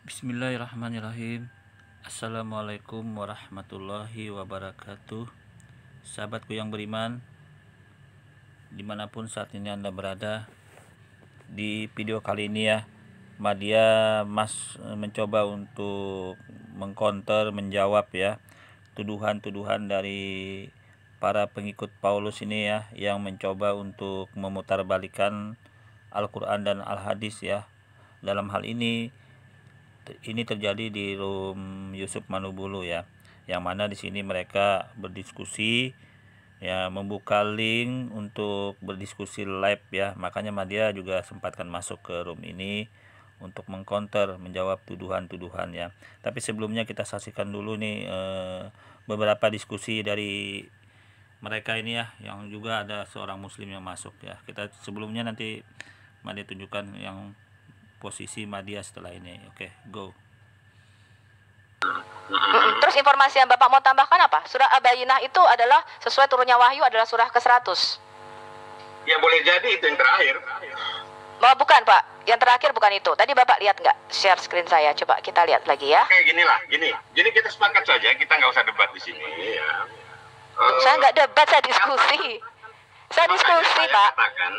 Bismillahirrahmanirrahim. Assalamualaikum warahmatullahi wabarakatuh. Sahabatku yang beriman, dimanapun saat ini Anda berada, di video kali ini ya, Madya mencoba untuk mengcounter, menjawab ya tuduhan-tuduhan dari para pengikut Paulus ini ya, yang mencoba untuk memutarbalikkan Al-Quran dan Al-Hadis ya. Dalam hal ini terjadi di room Yusuf Manubulu ya, yang mana di sini mereka berdiskusi ya, membuka link untuk berdiskusi live ya. Makanya Madya juga sempatkan masuk ke room ini untuk mengcounter, menjawab tuduhan-tuduhan ya. Tapi sebelumnya kita saksikan dulu nih beberapa diskusi dari mereka ini ya, yang juga ada seorang muslim yang masuk ya. Kita sebelumnya nanti Madya tunjukkan yang posisi Madya setelah ini. Oke, go. Terus informasi yang Bapak mau tambahkan apa? Surah Al-Bayyinah itu adalah sesuai turunnya wahyu adalah surah ke-100. Ya boleh jadi itu yang terakhir. Oh, bukan Pak, yang terakhir bukan itu. Tadi Bapak lihat nggak share screen saya? Coba kita lihat lagi ya. Kayak gini kita sepakat saja, kita nggak usah debat di sini ya. Saya nggak debat, saya diskusi. Saya diskusi Pak. Katakan,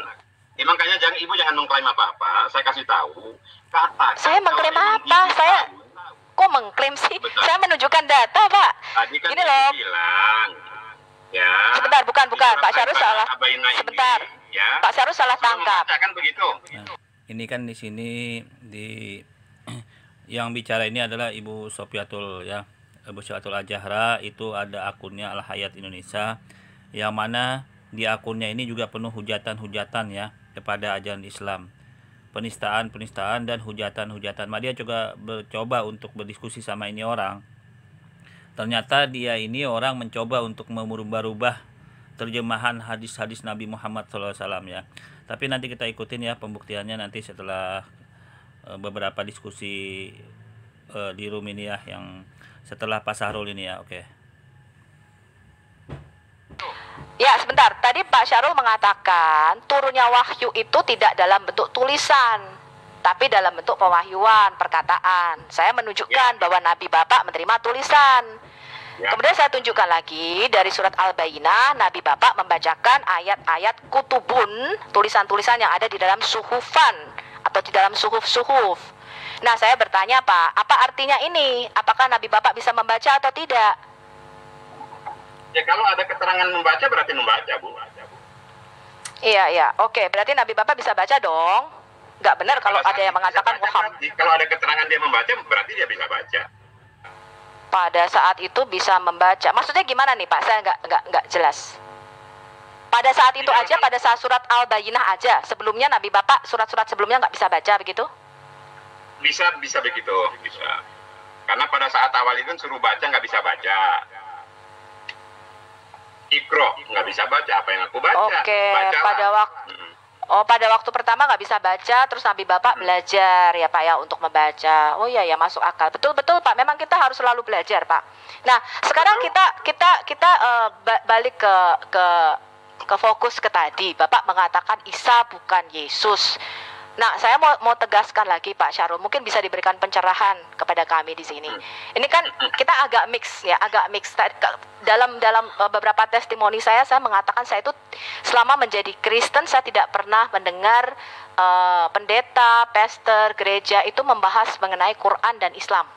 makanya ibu jangan mengklaim apa-apa. Saya kasih tahu. Katakan. Saya mengklaim apa? Saya kok mengklaim sih? Betul. Saya menunjukkan data Pak. Tadi kan gini loh. Bilang, ya. Sebentar, bukan. Pak Syarul salah. Sebentar. Ya. Pak Syarul salah tangkap. Kan begitu. Nah, ini kan di sini yang bicara ini adalah Ibu Sofiatul ya. Ibu Sofiatul Al-Jahra itu ada akunnya Al-Hayat Indonesia, yang mana di akunnya ini juga penuh hujatan-hujatan ya kepada ajaran Islam, penistaan dan hujatan. Madya juga mencoba untuk berdiskusi sama ini orang. Ternyata dia ini orang mencoba untuk merubah-rubah terjemahan hadis-hadis Nabi Muhammad SAW ya. Tapi nanti kita ikutin ya pembuktiannya nanti setelah beberapa diskusi di room ini ya, yang setelah Pak Syahrul ini ya. Oke. Ya sebentar, tadi Pak Syarul mengatakan turunnya wahyu itu tidak dalam bentuk tulisan, tapi dalam bentuk pewahyuan, perkataan. Saya menunjukkan bahwa Nabi Bapak menerima tulisan. Kemudian saya tunjukkan lagi dari surat Al-Bayyinah, Nabi Bapak membacakan ayat-ayat kutubun, tulisan-tulisan yang ada di dalam suhufan atau di dalam suhuf-suhuf. Nah saya bertanya Pak, apa artinya ini? Apakah Nabi Bapak bisa membaca atau tidak? Ya kalau ada keterangan membaca berarti membaca Bu. Iya, oke. Berarti Nabi Bapak bisa baca dong. Nggak benar kalau ada yang mengatakan Muhammad. Kalau ada keterangan dia membaca berarti dia bisa baca. Pada saat itu bisa membaca. Maksudnya gimana nih Pak? Saya nggak jelas. Pada saat itu aja, pada saat surat Al-Bayyinah aja. Sebelumnya Nabi Bapak surat-surat sebelumnya nggak bisa baca begitu? Bisa begitu, bisa. Karena pada saat awal itu suruh baca nggak bisa baca. Ikro nggak bisa baca, apa yang aku baca? Oke, pada waktu pertama nggak bisa baca, terus Nabi Bapak belajar ya Pak ya untuk membaca. Oh iya ya, masuk akal. Betul Pak, memang kita harus selalu belajar Pak. Nah sekarang kita balik ke fokus ke tadi. Bapak mengatakan Isa bukan Yesus. Nah, saya mau tegaskan lagi Pak Syarul, mungkin bisa diberikan pencerahan kepada kami di sini. Ini kan kita agak mix. Dalam beberapa testimoni saya mengatakan saya itu selama menjadi Kristen saya tidak pernah mendengar pendeta, pastor, gereja itu membahas mengenai Quran dan Islam.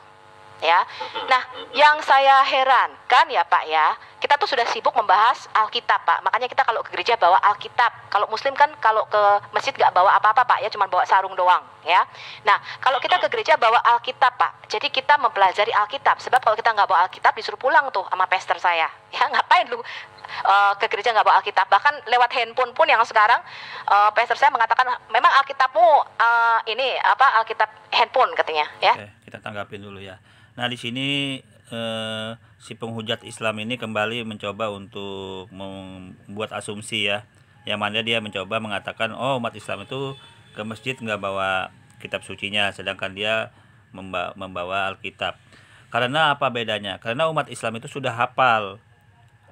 Ya. Nah, yang saya herankan ya Pak ya, kita tuh sudah sibuk membahas Alkitab Pak. Makanya kita kalau ke gereja bawa Alkitab. Kalau Muslim kan kalau ke masjid nggak bawa apa-apa Pak ya, cuma bawa sarung doang ya. Nah, kalau kita ke gereja bawa Alkitab Pak. Jadi kita mempelajari Alkitab. Sebab kalau kita nggak bawa Alkitab disuruh pulang tuh sama pastor saya. Ya ngapain lu ke gereja nggak bawa Alkitab? Bahkan lewat handphone pun yang sekarang pastor saya mengatakan memang Alkitabmu ini apa Alkitab handphone katanya ya. Oke, kita tanggapin dulu ya. Nah di sini si penghujat Islam ini kembali mencoba untuk membuat asumsi ya, yang mana dia mencoba mengatakan umat Islam itu ke masjid nggak bawa kitab sucinya, sedangkan dia membawa Alkitab. Karena apa bedanya? Karena umat Islam itu sudah hafal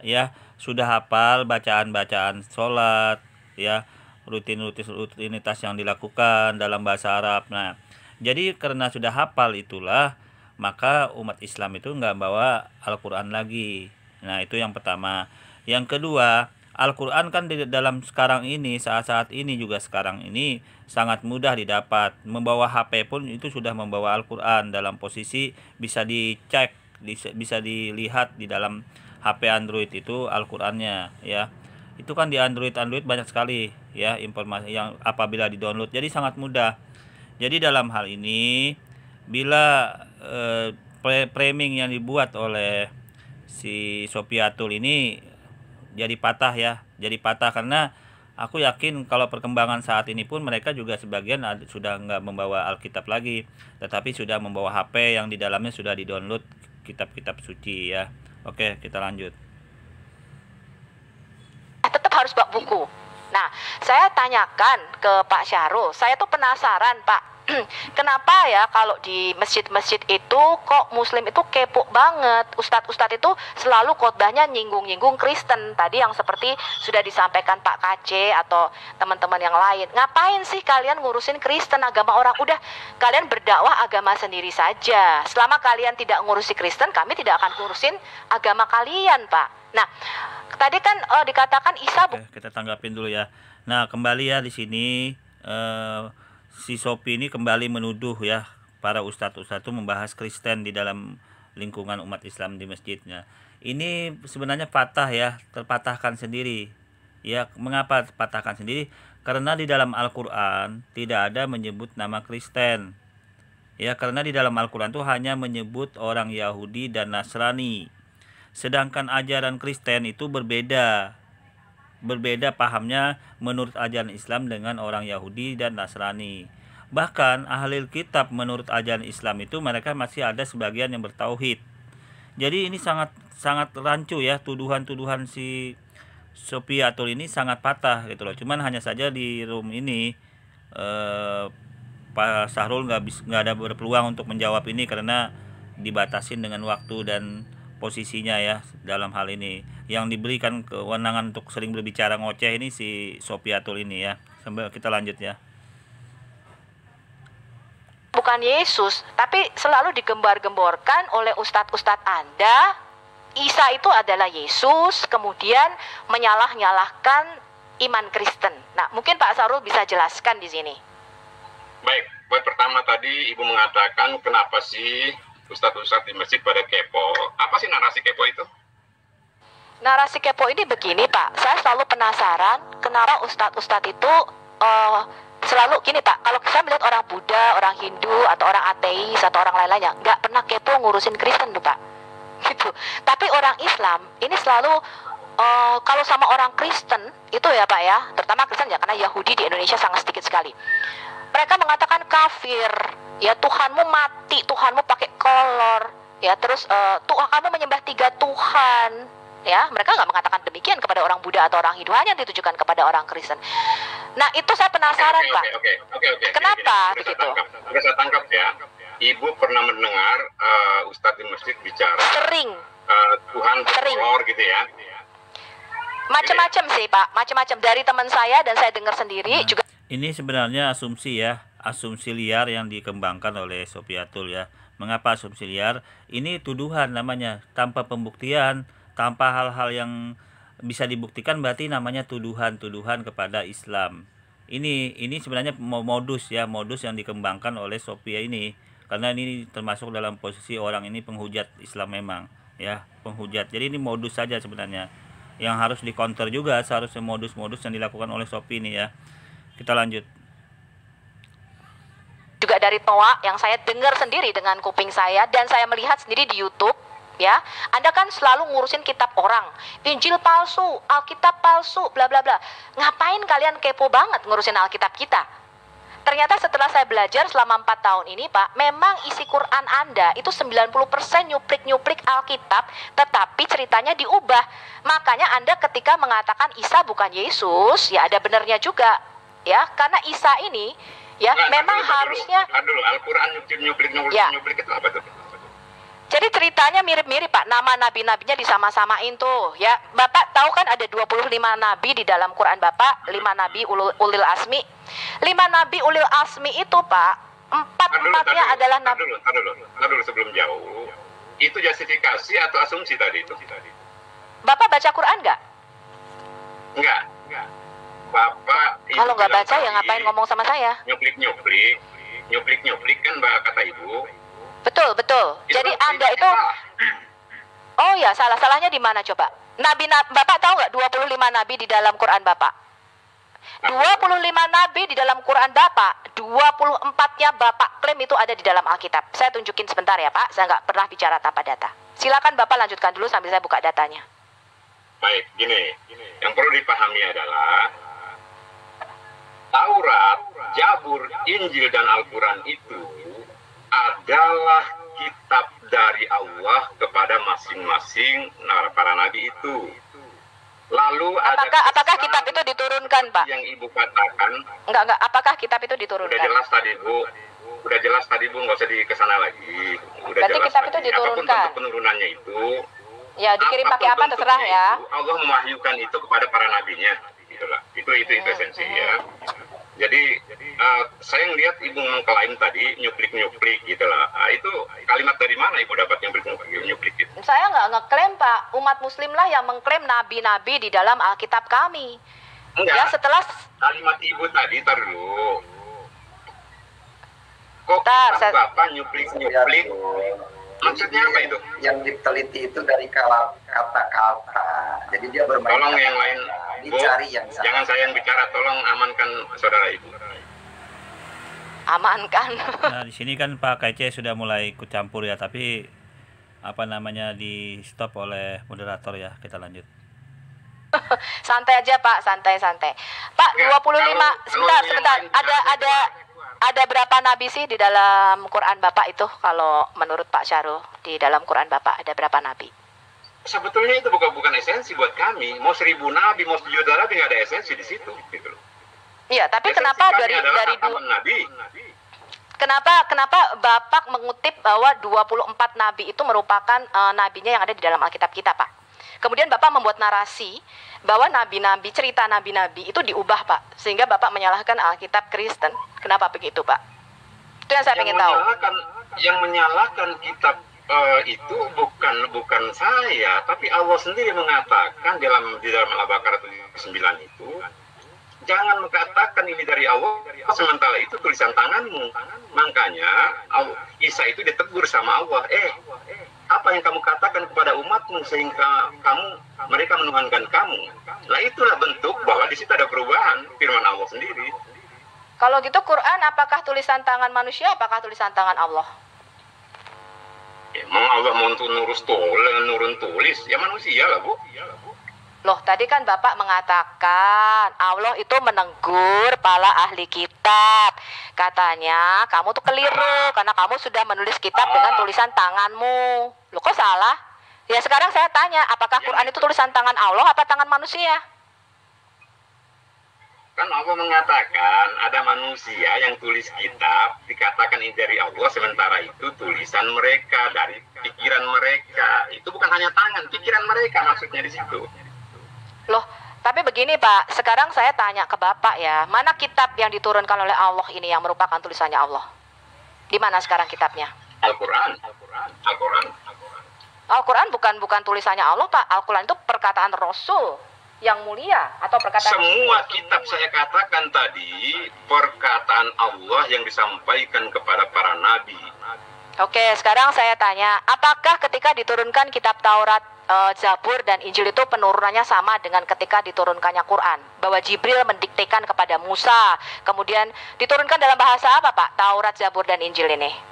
ya, sudah hafal bacaan-bacaan sholat ya, rutinitas yang dilakukan dalam bahasa Arab. Nah Jadi karena sudah hafal itulah, maka umat Islam itu nggak bawa Al-Quran lagi. Nah itu yang pertama. Yang kedua, Al-Quran kan di dalam sekarang ini, saat-saat ini juga sekarang ini sangat mudah didapat. Membawa HP pun itu sudah membawa Al-Quran dalam posisi bisa dicek, bisa dilihat di dalam HP Android itu Al-Qurannya ya. Itu kan di Android banyak sekali ya informasi yang apabila di-download. Jadi sangat mudah. Jadi dalam hal ini bila framing yang dibuat oleh si Sofiatul ini jadi patah ya, jadi patah karena aku yakin kalau perkembangan saat ini pun mereka juga sebagian sudah nggak membawa Alkitab lagi, tetapi sudah membawa HP yang di dalamnya sudah di-download kitab-kitab suci ya. Oke, kita lanjut. Tetap harus bawa buku. Nah, saya tanyakan ke Pak Syahrul, saya tuh penasaran Pak, kenapa ya kalau di masjid-masjid itu kok Muslim itu kepo banget, ustadz-ustadz itu selalu khotbahnya nyinggung-nyinggung Kristen, tadi yang seperti sudah disampaikan Pak KC atau teman-teman yang lain. Ngapain sih kalian ngurusin Kristen, agama orang? Udah, kalian berdakwah agama sendiri saja. Selama kalian tidak ngurusi Kristen, kami tidak akan ngurusin agama kalian Pak. Nah, tadi kan dikatakan Isa. Oke, kita tanggapin dulu ya. Nah, kembali ya di sini si Sophie ini kembali menuduh ya para ustadz-ustadz itu membahas Kristen di dalam lingkungan umat Islam di masjidnya. Ini sebenarnya patah ya, terpatahkan sendiri. Ya, mengapa terpatahkan sendiri? Karena di dalam Al-Qur'an tidak ada menyebut nama Kristen. Ya, karena di dalam Al-Qur'an itu hanya menyebut orang Yahudi dan Nasrani. Sedangkan ajaran Kristen itu berbeda pahamnya menurut ajaran Islam dengan orang Yahudi dan Nasrani. Bahkan ahli kitab menurut ajaran Islam itu mereka masih ada sebagian yang bertauhid. Jadi ini sangat rancu ya, tuduhan-tuduhan si Sofiatul ini sangat patah gitu loh. Cuman hanya saja di room ini Pak Syahrul nggak ada berpeluang untuk menjawab ini karena dibatasin dengan waktu dan posisinya ya dalam hal ini. Yang diberikan kewenangan untuk sering berbicara ngoceh ini si Sofiatul ini ya. Sambil kita lanjut ya. Bukan Yesus, tapi selalu digembar-gemborkan oleh ustadz-ustadz Anda, Isa itu adalah Yesus, kemudian menyalah-nyalahkan iman Kristen. Nah, mungkin Pak Syahrul bisa jelaskan di sini. Baik, buat pertama tadi Ibu mengatakan kenapa sih ustadz-ustadz di masjid pada kepo. Apa sih narasi kepo itu? Narasi kepo ini begini Pak, saya selalu penasaran kenapa ustadz-ustadz itu selalu gini Pak, kalau saya melihat orang Buddha, orang Hindu, atau orang ateis, atau orang lain-lainnya nggak pernah kepo ngurusin Kristen tuh Pak gitu. Tapi orang Islam ini selalu kalau sama orang Kristen itu ya Pak ya, terutama Kristen ya, karena Yahudi di Indonesia sangat sedikit sekali, mereka mengatakan kafir ya, Tuhanmu mati, Tuhanmu pakai kolor ya, terus Tuhanmu menyembah 3 Tuhan ya. Mereka nggak mengatakan demikian kepada orang Buddha atau orang Hindu, hanya ditujukan kepada orang Kristen. Nah itu saya penasaran Pak, kenapa begitu? Sudah saya tangkap ya. Ibu pernah mendengar ustadz di masjid bicara Sering Tuhan berkolor gitu ya. Macam-macam sih Pak, macam-macam dari teman saya dan saya dengar sendiri juga. Ini sebenarnya asumsi ya, asumsi liar yang dikembangkan oleh Sofiatul ya. Mengapa asumsi liar? Ini tuduhan namanya, tanpa pembuktian, tanpa hal-hal yang bisa dibuktikan, berarti namanya tuduhan-tuduhan kepada Islam. Ini sebenarnya modus ya, modus yang dikembangkan oleh Sofia ini. Karena ini termasuk dalam posisi orang ini penghujat Islam memang ya, penghujat. Jadi ini modus saja sebenarnya. Yang harus di-counter juga seharusnya modus-modus yang dilakukan oleh Sofi ini ya. Kita lanjut. Juga dari Toa yang saya dengar sendiri dengan kuping saya dan saya melihat sendiri di YouTube ya. Anda kan selalu ngurusin kitab orang, Injil palsu, Alkitab palsu, bla bla bla. Ngapain kalian kepo banget ngurusin Alkitab kita? Ternyata setelah saya belajar selama 4 tahun ini Pak, memang isi Quran Anda itu 90% nyuplik-nyuplik Alkitab, tetapi ceritanya diubah. Makanya Anda ketika mengatakan Isa bukan Yesus, ya ada benernya juga ya, karena Isa ini ya memang harusnya Al-Quran nyuplik itu apa tuh? Jadi ceritanya mirip-mirip Pak, nama nabi-nabinya disama-samain tuh ya. Bapak tahu kan ada 25 nabi di dalam Quran Bapak, 5 nabi ulil asmi. 5 nabi ulil asmi itu Pak, Empat-empatnya adalah nabi. Tar dulu sebelum jauh. Itu justifikasi atau asumsi tadi itu? Bapak baca Quran nggak? Enggak. Bapak Kalau nggak baca tadi, ya ngapain ngomong sama saya? nyuplik kan Mbak kata Ibu. Betul. Jadi Anda itu, oh ya, salahnya di mana coba? Bapak tahu nggak 25 nabi di dalam Quran Bapak? 25 nabi di dalam Quran Bapak, 24-nya Bapak klaim itu ada di dalam Alkitab. Saya tunjukin sebentar ya Pak, saya nggak pernah bicara tanpa data. Silakan Bapak lanjutkan dulu sambil saya buka datanya. Baik, gini, yang perlu dipahami adalah Taurat, Zabur, Injil, dan Al-Quran itu adalah kitab dari Allah kepada masing-masing para nabi itu. Lalu apakah kitab itu diturunkan, Pak? Yang Ibu katakan. Enggak. Apakah kitab itu diturunkan? Udah jelas tadi Bu, nggak usah kesana lagi. Berarti kitab itu diturunkan. Apapun bentuk penurunannya itu. Ya, dikirim pakai apa terserah ya. Allah memahyukan itu kepada para nabinya. Gitulah. Itu esensi ya. Jadi saya ngelihat Ibu mengklaim tadi nyuplik gitu lah. Itu kalimat dari mana Ibu dapat nyuplik itu? Saya nggak ngeklaim Pak. Umat Muslim lah yang mengklaim nabi-nabi di dalam Alkitab kami. Enggak. Ya setelah kalimat Ibu tadi tar dulu. Kok Bapak nyuplik? Maksudnya apa itu? Yang diteliti itu dari kata-kata. Jadi dia bermain. Tolong yang lain, Bu, dicari yang sama. Jangan saya yang bicara, tolong amankan saudara Ibu. Amankan. Nah, di sini kan Pak KC sudah mulai ikut campur ya, tapi di stop oleh moderator ya. Kita lanjut. Santai aja Pak, santai. Pak, Ya, 25 sebentar. Ada berapa nabi sih di dalam Quran Bapak itu? Kalau menurut Pak Syarul, di dalam Quran Bapak ada berapa nabi? Sebetulnya itu bukan esensi buat kami. Mau 1000 nabi, mau 1 juta nabi, nggak ada esensi di situ. Gitu. Iya, tapi Esensi kenapa kami dari nabi? Kenapa Bapak mengutip bahwa 24 nabi itu merupakan nabinya yang ada di dalam Alkitab kita, Pak? Kemudian Bapak membuat narasi bahwa nabi-nabi, cerita nabi-nabi itu diubah, Pak, sehingga Bapak menyalahkan Alkitab Kristen. Kenapa begitu, Pak? Itu yang saya ingin tahu. Yang menyalahkan kitab itu bukan saya, tapi Allah sendiri mengatakan di dalam Al-Baqarah 79 itu, jangan mengatakan ini dari Allah, sementara itu tulisan tanganmu. Makanya Isa itu ditegur sama Allah, apa yang kamu katakan kepada umatmu sehingga mereka menuhankan kamu. Nah, itulah bentuk bahwa di situ ada perubahan firman Allah sendiri. Kalau gitu Quran apakah tulisan tangan manusia, apakah tulisan tangan Allah? Emang Allah mau nurun tulis ya manusia lah, Bu. Loh, tadi kan Bapak mengatakan Allah itu menegur para ahli kitab. Katanya kamu tuh keliru karena kamu sudah menulis kitab dengan tulisan tanganmu. Loh, kok salah? Ya sekarang saya tanya, apakah Quran itu tulisan tangan Allah apa tangan manusia? Kan Allah mengatakan ada manusia yang tulis kitab, dikatakan ini dari Allah, sementara itu tulisan mereka, dari pikiran mereka. Itu bukan hanya tangan, pikiran mereka maksudnya di situ. Loh, tapi begini Pak, sekarang saya tanya ke Bapak ya, mana kitab yang diturunkan oleh Allah ini yang merupakan tulisannya Allah? Di mana sekarang kitabnya? Al-Quran. Al-Quran bukan tulisannya Allah, Pak. Al-Quran itu perkataan Rasul yang mulia atau perkataan semua kitab saya katakan tadi perkataan Allah yang disampaikan kepada para nabi. Oke, sekarang saya tanya, apakah ketika diturunkan kitab Taurat, Zabur dan Injil itu penurunannya sama dengan ketika diturunkannya Quran? Bahwa Jibril mendiktekan kepada Musa, kemudian diturunkan dalam bahasa apa, Pak? Taurat, Zabur dan Injil ini?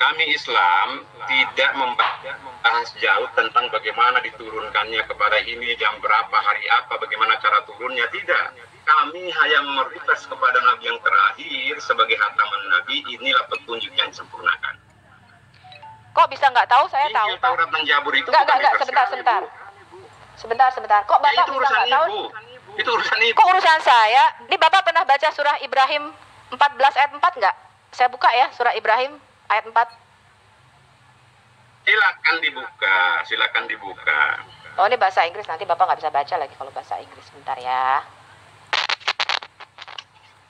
Kami Islam tidak membahas jauh tentang bagaimana diturunkannya kepada ini, jam berapa, hari apa, bagaimana cara turunnya, tidak. Kami hanya memprioritas kepada Nabi yang terakhir sebagai hataman Nabi, inilah petunjuk yang disempurnakan. Kok bisa nggak tahu? Saya tahu, Pak. Taurat dan Zabur itu Enggak, sebentar. Kok Bapak bisa nggak tahu? Itu urusan Ibu. Kok urusan saya? Ini Bapak pernah baca surah Ibrahim 14 ayat 4 nggak? Saya buka ya, surah Ibrahim ayat 4. Silakan dibuka. Oh, ini bahasa Inggris, nanti Bapak nggak bisa baca lagi kalau bahasa Inggris. Bentar ya.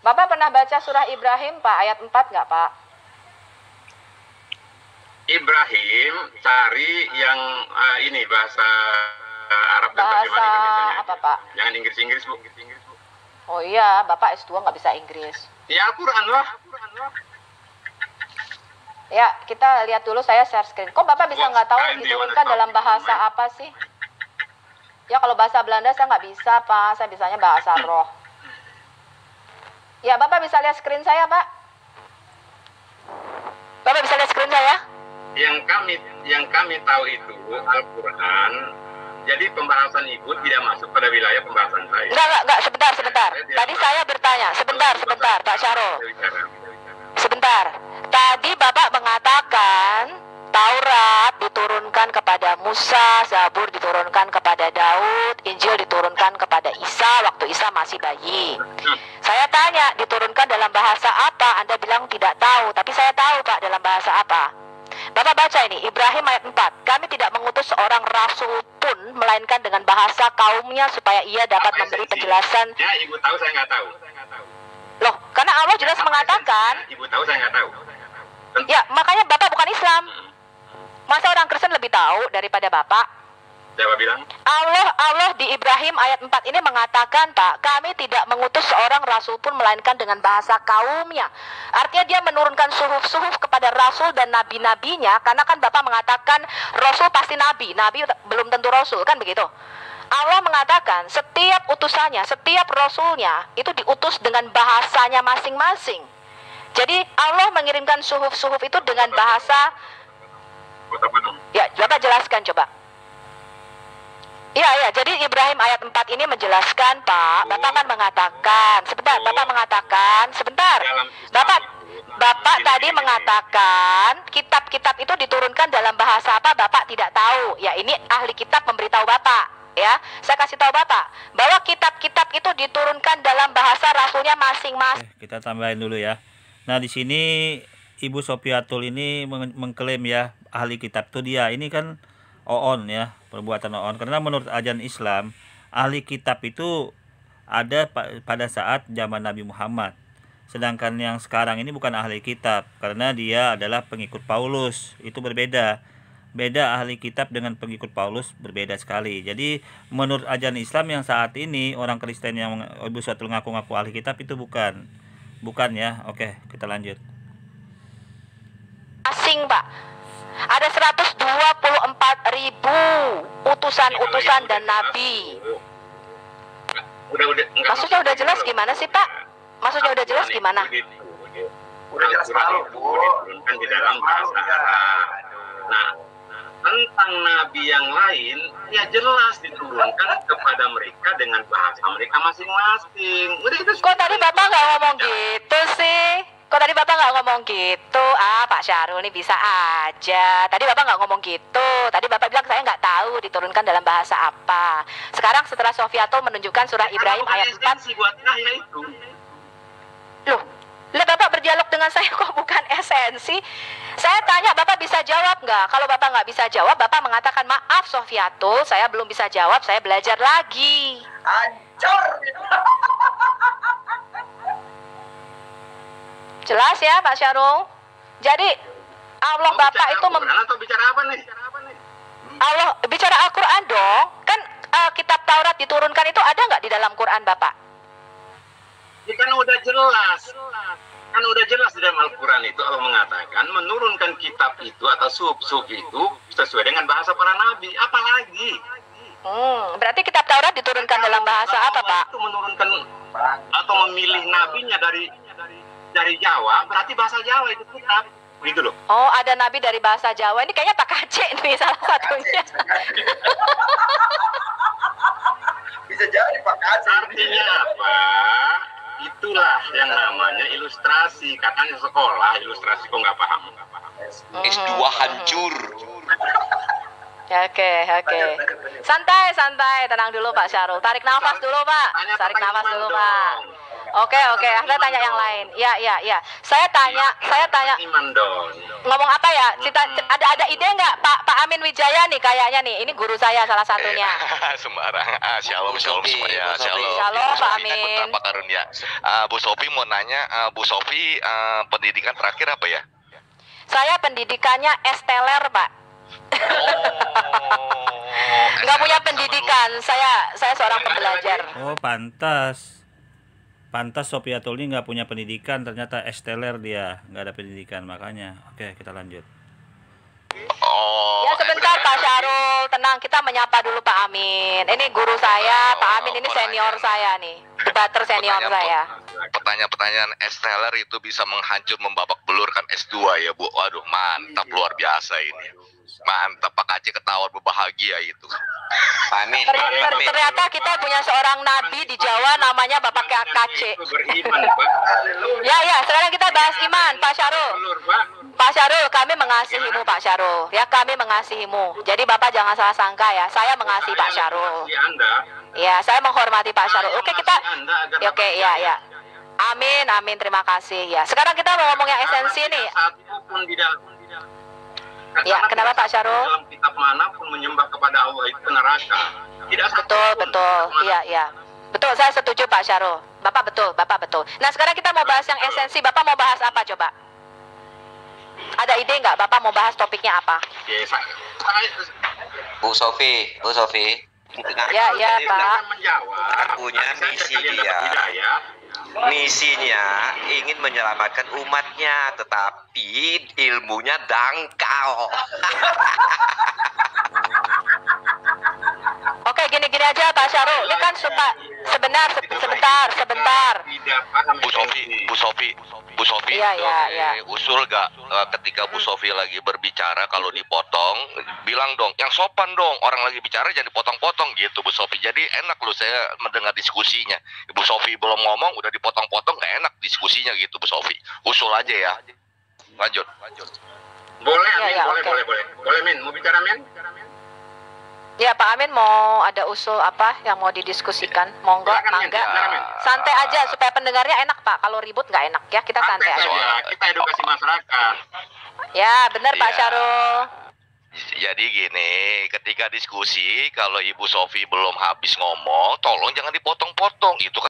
Bapak pernah baca surah Ibrahim, Pak, ayat 4 nggak, Pak? Ibrahim, cari yang ini bahasa Arab dan terjemahan Bahasa Indonesianya apa, aja. Pak? Jangan Inggris-Inggris, Bu. Oh iya, Bapak S2 nggak bisa Inggris. Ya Al-Quran lah. Ya, kita lihat dulu, saya share screen. Kok Bapak bisa nggak tahu diturunkan dalam bahasa apa sih? Ya, kalau bahasa Belanda saya nggak bisa, Pak. Saya bisanya bahasa roh. Ya, Bapak bisa lihat screen saya, Pak? Bapak bisa lihat screen saya? Yang kami tahu itu Al-Quran. Jadi pembahasan Ibu tidak masuk pada wilayah pembahasan saya. Enggak, sebentar. Tadi saya bertanya, sebentar, Pak Syarul. Sebentar. Tadi Bapak mengatakan Taurat diturunkan kepada Musa, Zabur diturunkan kepada Daud, Injil diturunkan kepada Isa waktu Isa masih bayi. Saya tanya, diturunkan dalam bahasa apa? Anda bilang tidak tahu, tapi saya tahu, Pak, dalam bahasa apa. Bapak baca ini, Ibrahim ayat 4. Kami tidak mengutus seorang rasul pun, melainkan dengan bahasa kaumnya supaya ia dapat memberi penjelasan. Ya, Ibu tahu, saya nggak tahu. Loh, karena Allah jelas mengatakan. Ibu tahu, saya nggak tahu. Ya, makanya Bapak bukan Islam. Masa orang Kristen lebih tahu daripada Bapak? Siapa bilang? Allah di Ibrahim ayat 4 ini mengatakan, Pak, kami tidak mengutus seorang rasul pun melainkan dengan bahasa kaumnya. Artinya dia menurunkan suhuf-suhuf kepada rasul dan nabi-nabinya, karena kan Bapak mengatakan rasul pasti nabi belum tentu rasul, kan begitu? Allah mengatakan setiap utusannya, setiap rasulnya itu diutus dengan bahasanya masing-masing. Jadi Allah mengirimkan suhuf-suhuf itu dengan bahasa. Ya, Bapak jelaskan coba. Iya, jadi Ibrahim ayat 4 ini menjelaskan, Pak. Bapak kan mengatakan, sebentar. Bapak tadi mengatakan kitab-kitab itu diturunkan dalam bahasa apa? Bapak tidak tahu. Ya, ini ahli kitab memberitahu Bapak. Ya, saya kasih tahu Bapak bahwa kitab-kitab itu diturunkan dalam bahasa rasulnya masing-masing. Kita tambahin dulu ya. Nah, di sini Ibu Sofiatul ini mengklaim ya ahli kitab itu dia. Ini kan oon ya, perbuatan oon. Karena menurut ajaran Islam, ahli kitab itu ada pada saat zaman Nabi Muhammad. Sedangkan yang sekarang ini bukan ahli kitab, karena dia adalah pengikut Paulus. Itu berbeda. Beda ahli kitab dengan pengikut Paulus, berbeda sekali. Jadi menurut ajaran Islam yang saat ini, orang Kristen yang Ibu Sofiatul ngaku-ngaku ahli kitab itu bukan ya. Oke, kita lanjut. Asing, Pak. Ada 124.000 utusan-utusan dan nabi. Maksudnya udah jelas gimana sih, Pak? Maksudnya udah jelas gimana? Udah jelas banget, Bu. Diturunkan di dalam bahasa Arab. Nah, tentang nabi yang lain, ya jelas diturunkan kepada mereka dengan bahasa mereka masing-masing. Kok tadi Bapak nggak ngomong gitu sih? Kok tadi Bapak nggak ngomong gitu? Pak Syarul ini bisa aja. Tadi Bapak nggak ngomong gitu. Tadi Bapak bilang saya nggak tahu diturunkan dalam bahasa apa. Sekarang setelah Sofiatul menunjukkan surah Ibrahim ayat 4. Buat saya itu. Loh, lah Bapak berdialog dengan saya kok bukan esensi? Saya tanya, Bapak bisa jawab nggak? Kalau Bapak nggak bisa jawab, Bapak mengatakan maaf Sofiatul, saya belum bisa jawab, saya belajar lagi. Hancur. Jelas ya Pak Syarul? Jadi Allah Bapak itu atau bicara apa nih? Allah bicara Al-Quran dong. Kan kitab Taurat diturunkan itu ada nggak di dalam Quran Bapak? Ya kan udah jelas. Kan udah jelas di dalam Al-Quran itu Allah mengatakan menurunkan kitab itu atau sub itu sesuai dengan bahasa para nabi. Apalagi? Berarti kitab Taurat diturunkan dalam bahasa apa, Pak? Itu menurunkan atau memilih nabinya dari Jawa, berarti bahasa Jawa itu kitab, gitu loh. Oh, ada nabi dari bahasa Jawa. Ini kayaknya Pak Kacek nih salah satunya. Bisa jadi Pak Kacek. Artinya apa? Itulah yang namanya ilustrasi. Katanya sekolah, ilustrasi kok nggak paham. S2 hancur. Oke. Santai, tenang dulu Pak Syarul. Tarik nafas dulu Pak. Tarik nafas dulu Pak. Oke, Anda tanya yang lain. Ya. Saya tanya Iman dong. ngomong apa ya? Ada ide nggak Pak Amin Wijaya nih kayaknya nih. Ini guru saya salah satunya. Sembarang. Shalom semuanya. Shalom. Shalom, Pak Ini Amin. betapa karunia. Bu Sofi mau nanya, Bu Sofi pendidikan terakhir apa ya? Saya pendidikannya esteller, Pak. Nggak punya pendidikan. Saya seorang pembelajar. Oh, pantas. Pantas Sophia Tulni nggak punya pendidikan, ternyata esteller dia, nggak ada pendidikan, makanya. Oke, kita lanjut. Oh. Ya sebentar Pak Syarul, tenang, kita menyapa dulu Pak Amin. Ini guru saya, Pak Amin ini senior saya nih, debater senior saya. Pertanyaan esteller itu bisa menghancur membabak belurkan S2 ya Bu. Waduh, mantap, luar biasa ini. Mantap, Pak Kaci ketawa berbahagia itu. Amin. Ternyata kita punya seorang nabi di Jawa namanya Bapak KC. Beriman, Pak. Ya, sekarang kita bahas iman, Pak Syarul. Pak Syarul, kami mengasihimu Pak Syarul. Ya, kami mengasihimu. Jadi Bapak jangan salah sangka ya, saya mengasihi Pak Syarul. Ya, saya menghormati Pak Syarul. Oke, kita oke, ya. Amin, terima kasih ya. Sekarang kita mau ngomong yang esensi nih. Ya, kenapa Pak Syarul? Dalam kitab manapun menyembah kepada Allah itu neraka. Tidak Betul. Iya. Betul, saya setuju Pak Syarul. Bapak betul. Nah, sekarang kita mau bahas yang esensi. Bapak mau bahas apa coba? Ada ide nggak? Bapak mau bahas topiknya apa? Bu Sofi. Ya, Pak. Punya misi dia. Misinya ingin menyelamatkan umatnya, tetapi ilmunya dangkal. Oke, gini aja Pak Syarul. Ini kan sebentar. Bu Sofi, Iya. usul gak ketika Bu Sofi lagi berbicara kalau dipotong, bilang dong, yang sopan dong, orang lagi bicara jadi potong-potong gitu Bu Sofi. Jadi enak loh saya mendengar diskusinya. Bu Sofi belum ngomong udah dipotong-potong, gak enak diskusinya gitu Bu Sofi. Usul aja ya. Lanjut. Boleh, Amin, Ya, boleh. oke. Boleh, Min. Mau bicara, Min? Ya, Pak Amin mau ada usul apa yang mau didiskusikan? Monggo, Silakan, Min. mangga. Silakan, Min. Santai aja supaya pendengarnya enak, Pak. Kalau ribut nggak enak ya, kita santai aja. Kita edukasi masyarakat. Ya, benar Pak Ya. Syarul. Jadi gini, ketika diskusi kalau Ibu Sofi belum habis ngomong, tolong jangan dipotong-potong. Itu kan